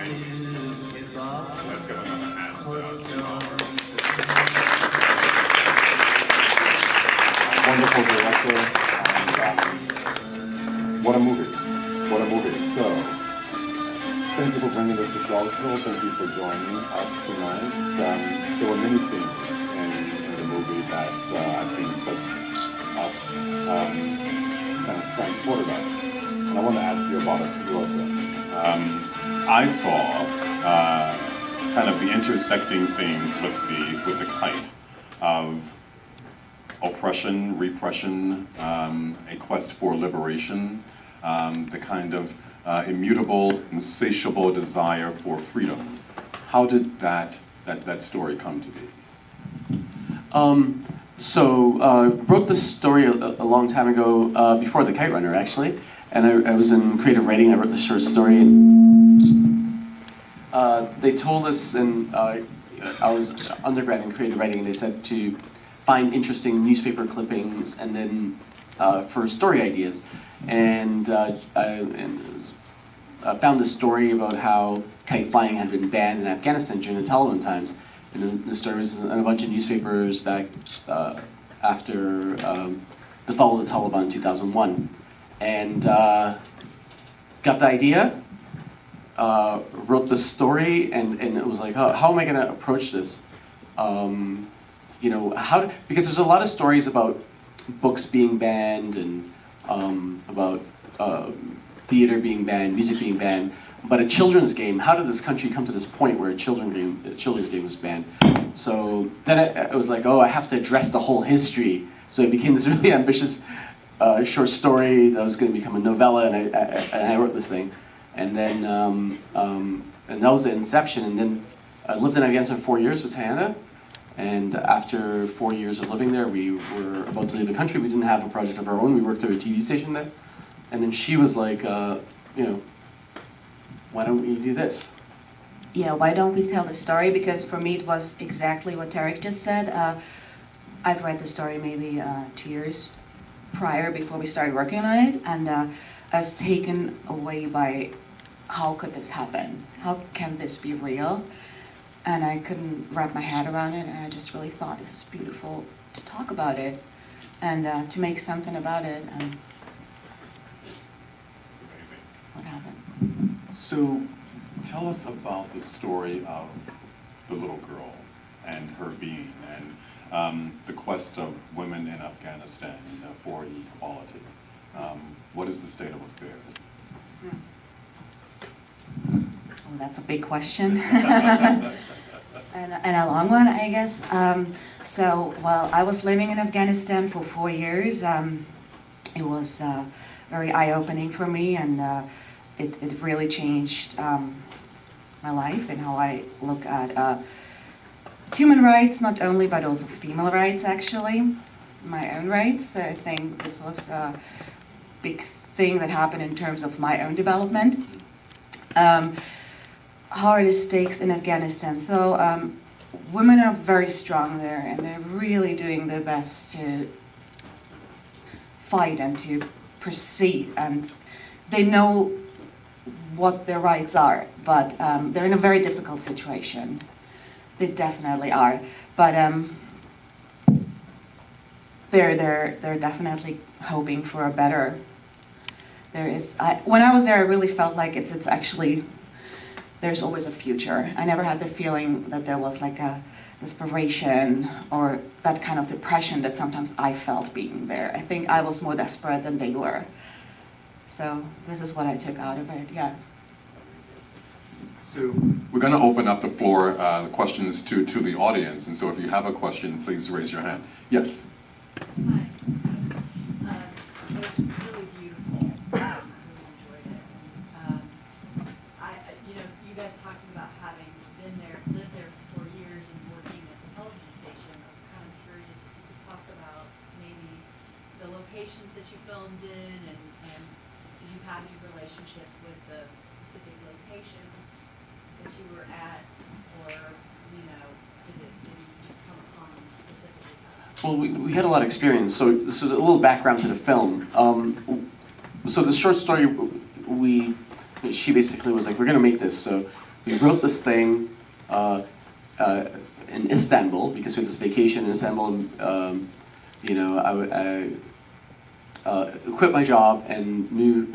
Let's give another hand to our wonderful director, and what a movie. What a movie. So, thank you for bringing this to Charlottesville. Thank you for joining us tonight. There were many themes in the movie that I think touched us, kind of transported us. And I want to ask you about a few of them. I saw kind of the intersecting themes with the kite of oppression, repression, a quest for liberation, the kind of immutable, insatiable desire for freedom. How did that story come to be? Wrote this story a long time ago, before The Kite Runner, actually. And I was in creative writing. I wrote the short story. And, they told us, and I was undergrad in creative writing, and they said to find interesting newspaper clippings and then for story ideas. And I found this story about how kite flying had been banned in Afghanistan during the Taliban times. And then the story was in a bunch of newspapers back after the fall of the Taliban in 2001. And got the idea, wrote the story, and it was like, how am I going to approach this? You know, because there's a lot of stories about books being banned and about theater being banned, music being banned, but a children's game, how did this country come to this point where a children's game was banned? So then it was like, oh, I have to address the whole history. So it became this really ambitious short story that was going to become a novella, and I wrote this thing. And then, and that was the inception. And then I lived in Afghanistan for 4 years with Tajana. And after 4 years of living there, we were about to leave the country. We didn't have a project of our own. We worked at a TV station there. And then she was like, you know, why don't we do this? Yeah, why don't we tell the story? Because for me it was exactly what Tarique just said. I've read the story maybe 2 years prior, before we started working on it, and I was taken away by how could this happen? How can this be real? And I couldn't wrap my head around it, and I just really thought this is beautiful to talk about it and to make something about it. And It's amazing. what happened. So tell us about the story of the little girl and her being, and the quest of women in Afghanistan for equality. What is the state of affairs? Oh, that's a big question. and a long one, I guess. So, well, I was living in Afghanistan for 4 years. It was very eye-opening for me, and it really changed my life and how I look at human rights, not only, but also female rights, actually, my own rights. So I think this was a big thing that happened in terms of my own development. How are the stakes in Afghanistan? So women are very strong there, and they're really doing their best to fight and to proceed, and they know what their rights are, but they're in a very difficult situation. They definitely are, but they're definitely hoping for a better. When I was there, I really felt like it's actually, there's always a future. I never had the feeling that there was like a desperation or that kind of depression that sometimes I felt being there. I think I was more desperate than they were. So this is what I took out of it, yeah. So we're going to open up the floor, the questions to the audience, and so if you have a question, please raise your hand. Yes? Hi. It was really beautiful. I really enjoyed it. You guys talking about having been there, lived there for 4 years and working at the television station, I was kind of curious if you could talk about maybe the locations that you filmed in, and did you have any relationships with the specific locations that you were at, or, did you just come upon specifically that? Well, we had a lot of experience, so a little background to the film. So the short story, she basically was like, we're going to make this. So we wrote this thing in Istanbul because we had this vacation in Istanbul. You know, I quit my job and knew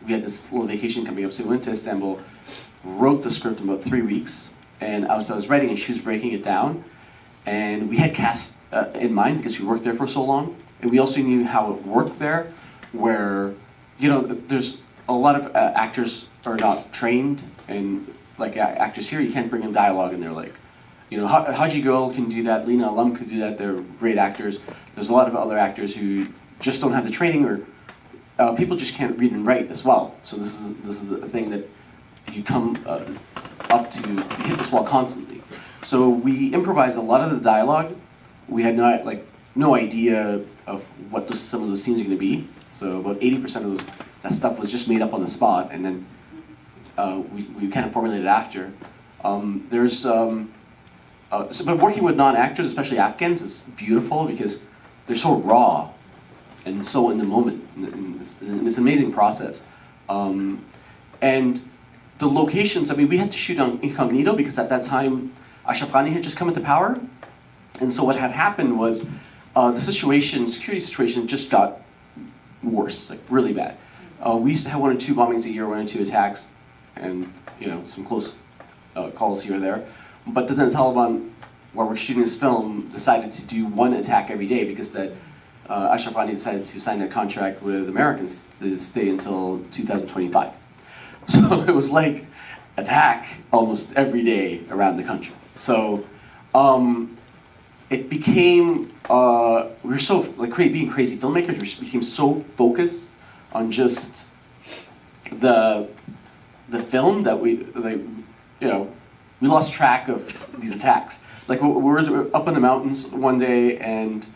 we had this little vacation coming up, so we went to Istanbul, wrote the script in about 3 weeks, and I was writing and she was breaking it down, and we had cast in mind because we worked there for so long, and we also knew how it worked there, where, you know, there's a lot of actors are not trained, and like actors here, you can't bring in dialogue, and they're like, you know, Haji Girl can do that, Lena Alum could do that, they're great actors. There's a lot of other actors who just don't have the training, or people just can't read and write as well. So this is a thing that you come up to, you hit this wall constantly. So we improvised a lot of the dialogue. We had no idea of what some of those scenes are going to be. So about 80% of that stuff was just made up on the spot, and then we kind of formulated after. But working with non-actors, especially Afghans, is beautiful because they're so raw and so in the moment. And it's an amazing process. And the locations, I mean, we had to shoot on incognito because at that time, Ashraf Ghani had just come into power. And so what had happened was the security situation just got worse, like really bad. We used to have 1 or 2 bombings a year, 1 or 2 attacks, and you know, some close calls here or there. But then the Taliban, while we're shooting this film, decided to do 1 attack every day because that Ashraf Ghani decided to sign a contract with Americans to stay until 2025. So it was like attack almost every day around the country. So it became, we were so, like being crazy filmmakers, we became so focused on just the film that we lost track of these attacks. Like we were up in the mountains one day and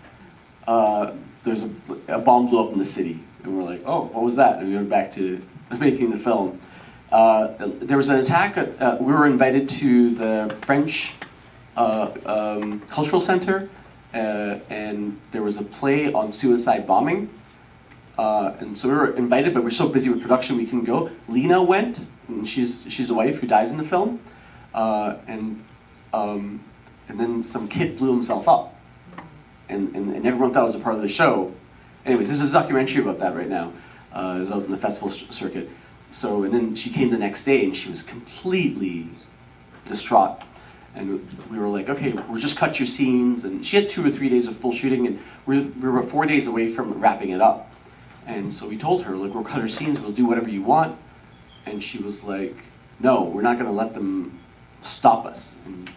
there's a bomb blew up in the city. And we're like, oh, what was that? And we went back to making the film. There was an attack, we were invited to the French Cultural Center and there was a play on suicide bombing. And so we were invited, but we're so busy with production we couldn't go. Lena went, and she's the wife who dies in the film. And then some kid blew himself up, and everyone thought it was a part of the show. Anyways, there's a documentary about that right now. It was out in the festival circuit. So, and then she came the next day, and she was completely distraught. And we were like, okay, we'll just cut your scenes. And she had 2 or 3 days of full shooting, and we were 4 days away from wrapping it up. And so we told her, like, we'll cut her scenes, we'll do whatever you want. And she was like, no, we're not going to let them stop us. And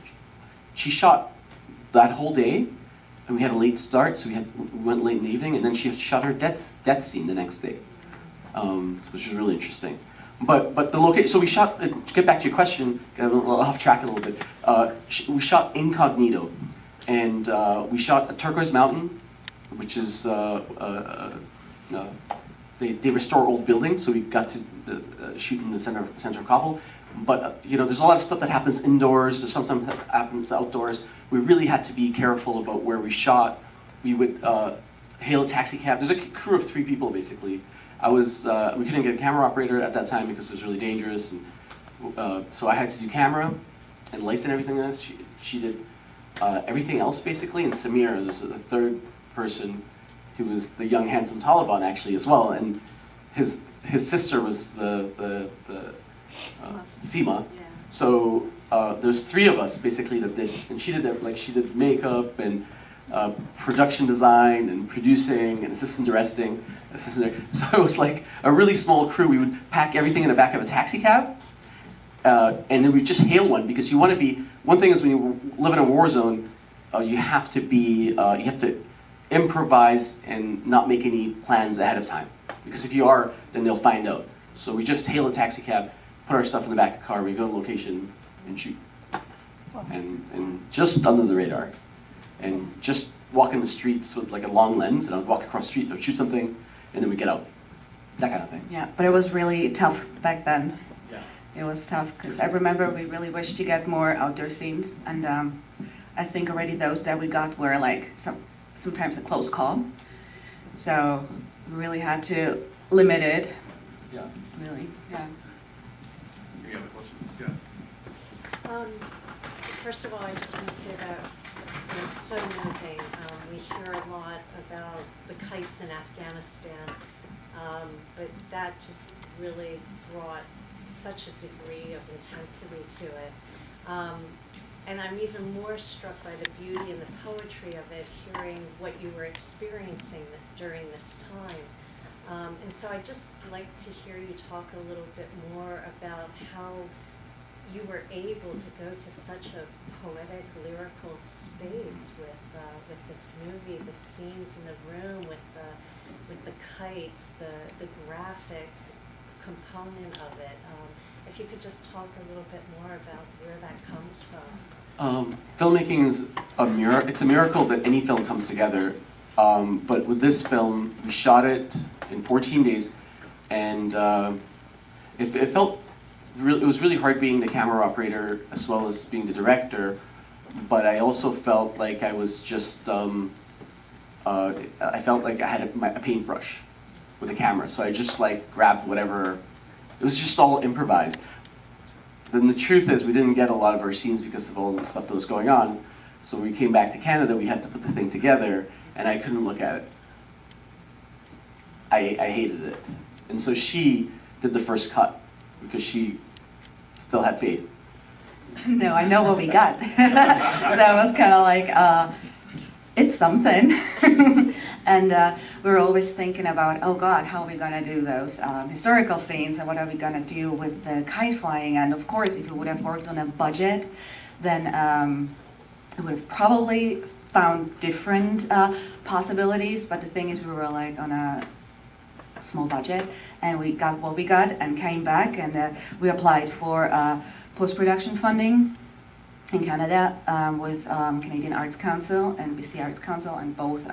she shot that whole day, and we had a late start, so we went late in the evening, and then she shot her death scene the next day, which was really interesting. But the location, so we shot, to get back to your question, got a little off track a little bit, we shot incognito, and we shot a turquoise mountain, which is, they restore old buildings, so we got to shoot in the center of Kabul. But you know, there's a lot of stuff that happens indoors, there's sometimes that happens outdoors. We really had to be careful about where we shot. We would hail a taxi cab. There's a crew of 3 people basically. We couldn't get a camera operator at that time because it was really dangerous, and so I had to do camera and lights and everything else. She did everything else basically, and Samir, there's a 3rd person who was the young handsome Taliban actually as well, and his sister was the Seema. Yeah. So there's 3 of us basically that did, and she did makeup and production design and producing and assistant directing. So it was like a really small crew. We would pack everything in the back of a taxi cab, and then we'd just hail one because you want to be. One thing is when you live in a war zone, you have to improvise and not make any plans ahead of time, because if you are, then they'll find out. So we just hail a taxi cab, put our stuff in the back of the car, we go to location and shoot, and just under the radar, and just walk in the streets with like a long lens, and I'd walk across the street, I'd shoot something, and then we get out, that kind of thing. Yeah, but it was really tough back then. Yeah. It was tough because I remember we really wished to get more outdoor scenes, and I think already those that we got were like sometimes a close call. So we really had to limit it. Yeah. Really, yeah. Any other questions? Yes. First of all, I just want to say that it was so moving. We hear a lot about the kites in Afghanistan, but that just really brought such a degree of intensity to it. And I'm even more struck by the beauty and the poetry of it, hearing what you were experiencing during this time. And so I'd just like to hear you talk a little bit more about how you were able to go to such a poetic, lyrical space with this movie, the scenes in the room, with the kites, the graphic component of it. If you could just talk a little bit more about where that comes from. Filmmaking is it's a miracle that any film comes together. But with this film, we shot it in 14 days, and it was really hard being the camera operator as well as being the director. But I also felt like I was just I felt like I had a paintbrush with a camera, so I just like grabbed whatever. It was just all improvised. Then the truth is we didn't get a lot of our scenes because of all the stuff that was going on. So when we came back to Canada, we had to put the thing together, and I couldn't look at it. I hated it. And so she did the first cut because she still had faith. No, I know what we got. So I was kind of like, it's something. And we were always thinking about, oh God, how are we going to do those historical scenes, and what are we going to do with the kite flying? And of course, if we would have worked on a budget, then we would have probably found different possibilities. But the thing is, we were like on a small budget, and we got what we got and came back, and we applied for post-production funding in Canada with Canadian Arts Council and BC Arts Council, and both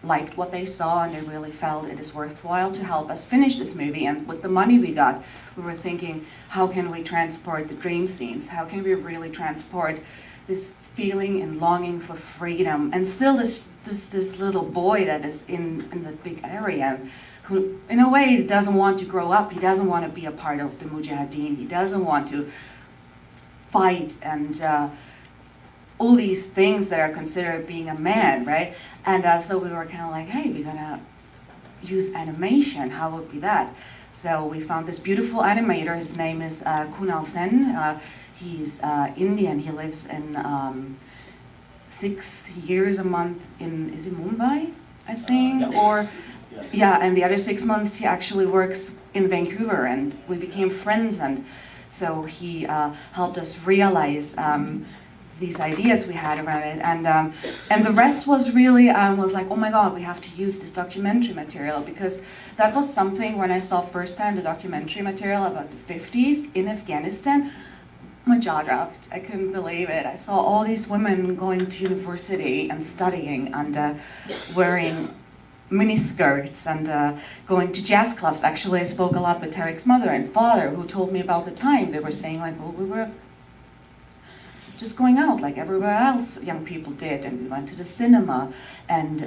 liked what they saw, and they really felt it is worthwhile to help us finish this movie. And with the money we got, we were thinking, how can we transport the dream scenes? How can we really transport this feeling and longing for freedom, and still this little boy that is in the big area, who in a way doesn't want to grow up, he doesn't want to be a part of the Mujahideen, he doesn't want to fight, and all these things that are considered being a man, right? And so we were kind of like, hey, we're gonna use animation, how would be that? So we found this beautiful animator, his name is Kunal Sen. He's Indian, he lives in 6 years a month is it Mumbai, I think? Yeah. Or, yeah, and the other 6 months he actually works in Vancouver, and we became friends, and so he helped us realize these ideas we had around it, and the rest was really was like, oh my God, we have to use this documentary material, because that was something when I saw first time the documentary material about the 50s in Afghanistan, my jaw dropped. I couldn't believe it. I saw all these women going to university and studying and wearing miniskirts and going to jazz clubs. Actually, I spoke a lot with Tarique's mother and father, who told me about the time. They were saying like, well, we were just going out like everywhere else young people did, and we went to the cinema and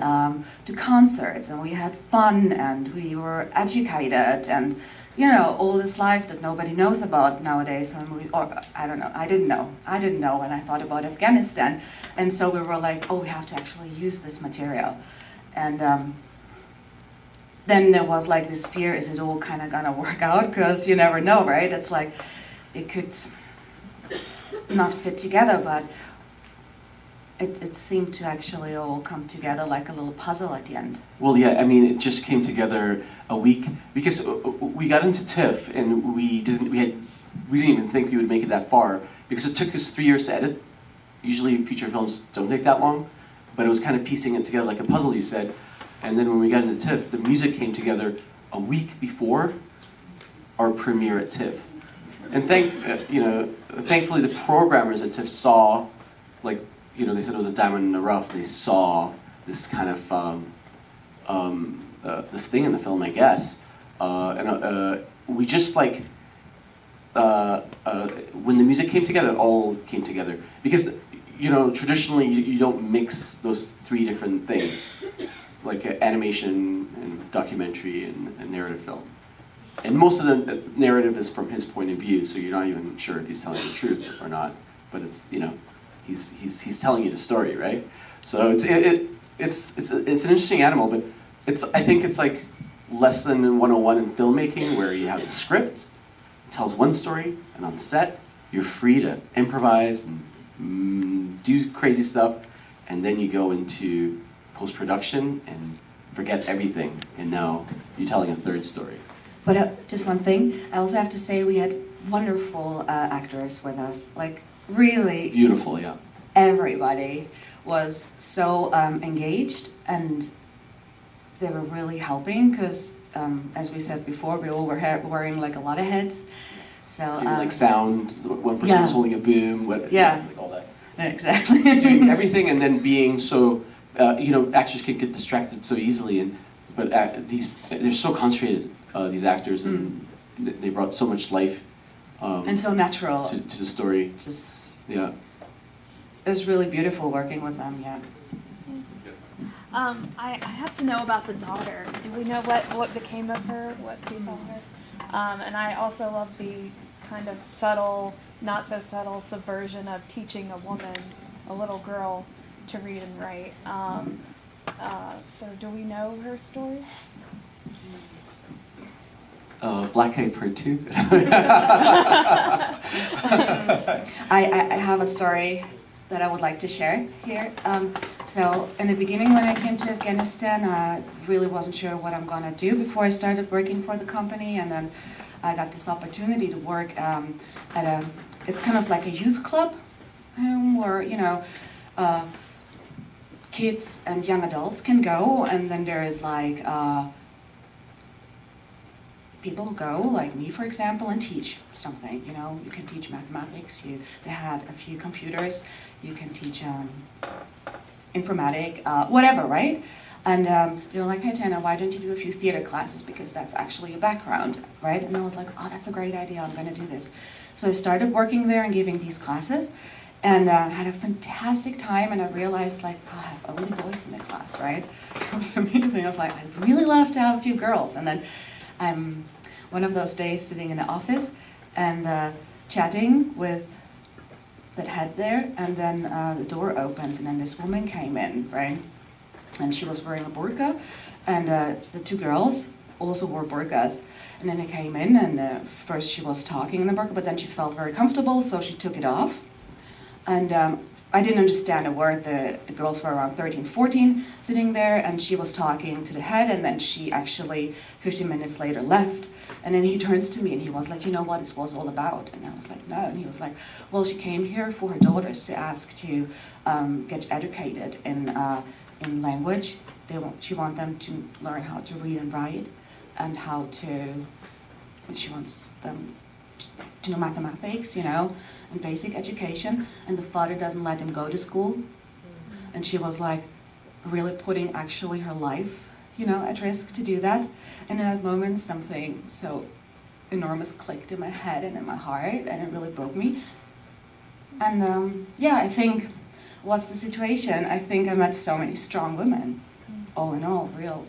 to concerts, and we had fun, and we were educated, and you know, all this life that nobody knows about nowadays. Or I don't know, I didn't know when I thought about Afghanistan. And so we were like, oh, we have to actually use this material. And then there was like this fear, is it all kind of gonna work out? Because you never know, right? It's like, it could not fit together, but it seemed to actually all come together like a little puzzle at the end. Well, yeah, I mean, it just came together a week, because we got into TIFF, and we didn't even think we would make it that far, because it took us 3 years to edit. Usually feature films don't take that long, but it was kind of piecing it together like a puzzle, you said. And then when we got into TIFF, the music came together a week before our premiere at TIFF. And thankfully the programmers at TIFF saw, like, you know, they said it was a diamond in the rough. They saw this kind of this thing in the film, I guess. And we just like when the music came together, it all came together, because you know traditionally you don't mix those three different things, like animation and documentary and narrative film. and most of the narrative is from his point of view, so you're not even sure if he's telling the truth or not. But it's, you know, he's telling you the story, right? So it's an interesting animal, but I think it's like lesson 101 in filmmaking, where you have a script, it tells one story, and on set you're free to improvise and do crazy stuff, and then you go into post-production and forget everything, and now you're telling a third story. But just one thing, I also have to say we had wonderful actors with us. Like, really, Beautiful, yeah. everybody was so engaged, and they were really helping because, as we said before, we all were wearing like a lot of heads. So Doing like sound, one person yeah. was holding a boom, Yeah. like all that. exactly. Doing everything and then being so, you know, actors can get distracted so easily, but they're so concentrated, these actors, and they brought so much life And so natural. to the story. Just, Yeah. it was really beautiful working with them, yeah. I have to know about the daughter. Do we know what became of her, what befell her? And I also love the kind of subtle, not so subtle subversion of teaching a woman, a little girl, to read and write. So do we know her story? Black Kite Part 2. I have a story that I would like to share here. So in the beginning when I came to Afghanistan, I really wasn't sure what I'm gonna do before I started working for the company, and then I got this opportunity to work at it's kind of like a youth club, where, you know, kids and young adults can go, and then there is like people who go, like me for example, and teach something. You know, you can teach mathematics, they had a few computers, you can teach informatic, whatever, right? And they're like, hey Tana, why don't you do a few theater classes, because that's actually your background, right? And I was like, oh, that's a great idea, I'm gonna do this. So I started working there and giving these classes, and had a fantastic time, and I realized, like, oh, I have only boys in the class, right? It was amazing. I was like, I'd really love to have a few girls. And then I'm one of those days sitting in the office and chatting with that head there, and then the door opens, and then this woman came in, right? And she was wearing a burqa, and the two girls also wore burqas. And then they came in, and first she was talking in the burqa, but then she felt very comfortable, so she took it off. And I didn't understand a word. The girls were around 13, 14, sitting there, and she was talking to the head, and then she actually, 15 minutes later, left. And then he turns to me, and he was like, you know what this was all about? And I was like, no. And he was like, well, she came here for her daughters to ask to get educated in language. She wants them to learn how to read and write, and how to, she wants them to know mathematics, you know, and basic education. And the father doesn't let them go to school. And she was like really putting actually her life, you know, at risk to do that. And in that moment, something so enormous clicked in my head and in my heart, and it really broke me. And yeah, I think, what's the situation? I think I met so many strong women, all in all, real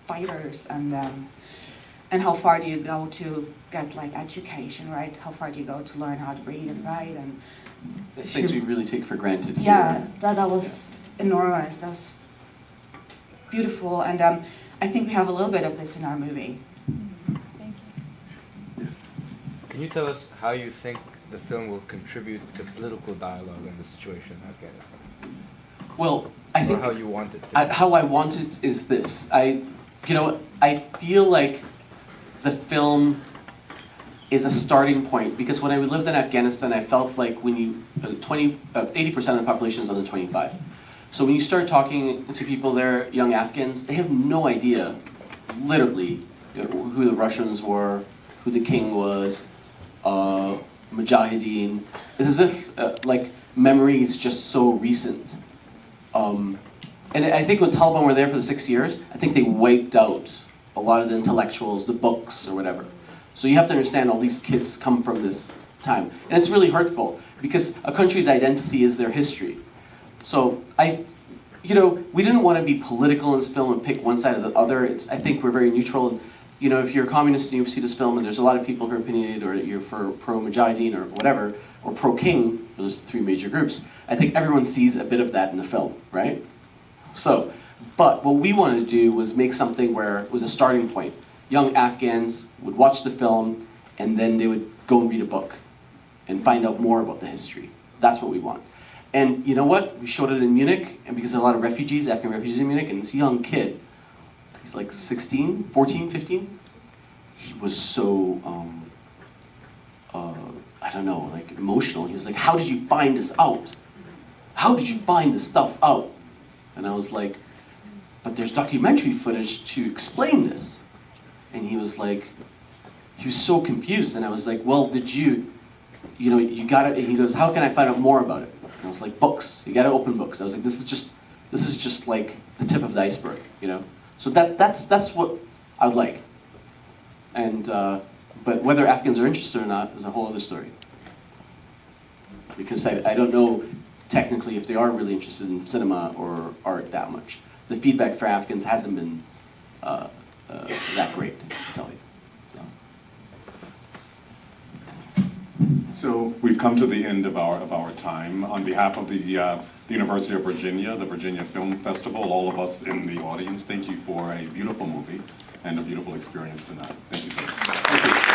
fighters. And how far do you go to get like education, right? How far do you go to learn how to read and write? And It's things we really take for granted here. yeah, that was enormous. That was beautiful, and I think we have a little bit of this in our movie. Thank you. Yes. Can you tell us how you think the film will contribute to political dialogue in the situation in Afghanistan? Well, I think Or how you want it to? how I want it is this. I feel like the film is a starting point, because when I lived in Afghanistan, I felt like when you 80% of the population is under 25. So when you start talking to people there, young Afghans, they have no idea, literally, who the Russians were, who the king was, Mujahideen. It's as if like memory is just so recent. And I think when Taliban were there for the 6 years, I think they wiped out a lot of the intellectuals, the books, or whatever. So you have to understand all these kids come from this time. And it's really hurtful, because a country's identity is their history. So we didn't want to be political in this film and pick one side or the other. I think we're very neutral. you know, if you're a communist and you see this film and there's a lot of people who are opinionated, or you're for pro-Mujahideen or whatever, or pro-King, those three major groups, I think everyone sees a bit of that in the film, right? So, but what we wanted to do was make something where it was a starting point. Young Afghans would watch the film, and then they would go and read a book and find out more about the history. That's what we want. And you know what? We showed it in Munich, and because there are a lot of refugees, Afghan refugees in Munich, and this young kid, he's like 16, 14, 15, he was so, I don't know, like emotional. He was like, how did you find this out? How did you find this stuff out? And I was like, but there's documentary footage to explain this. And he was like, he was so confused. And I was like, well, did you know, you gotta, and he goes, how can I find out more about it? And I was like, books, you gotta open books. I was like, this is just like the tip of the iceberg, you know? So that's what I would like. And, but whether Afghans are interested or not is a whole other story. Because I don't know technically if they are really interested in cinema or art that much. The feedback for Afghans hasn't been that great, to tell you. So we've come to the end of our time. On behalf of the University of Virginia, the Virginia Film Festival, all of us in the audience, thank you for a beautiful movie and a beautiful experience tonight. Thank you so much. Thank you.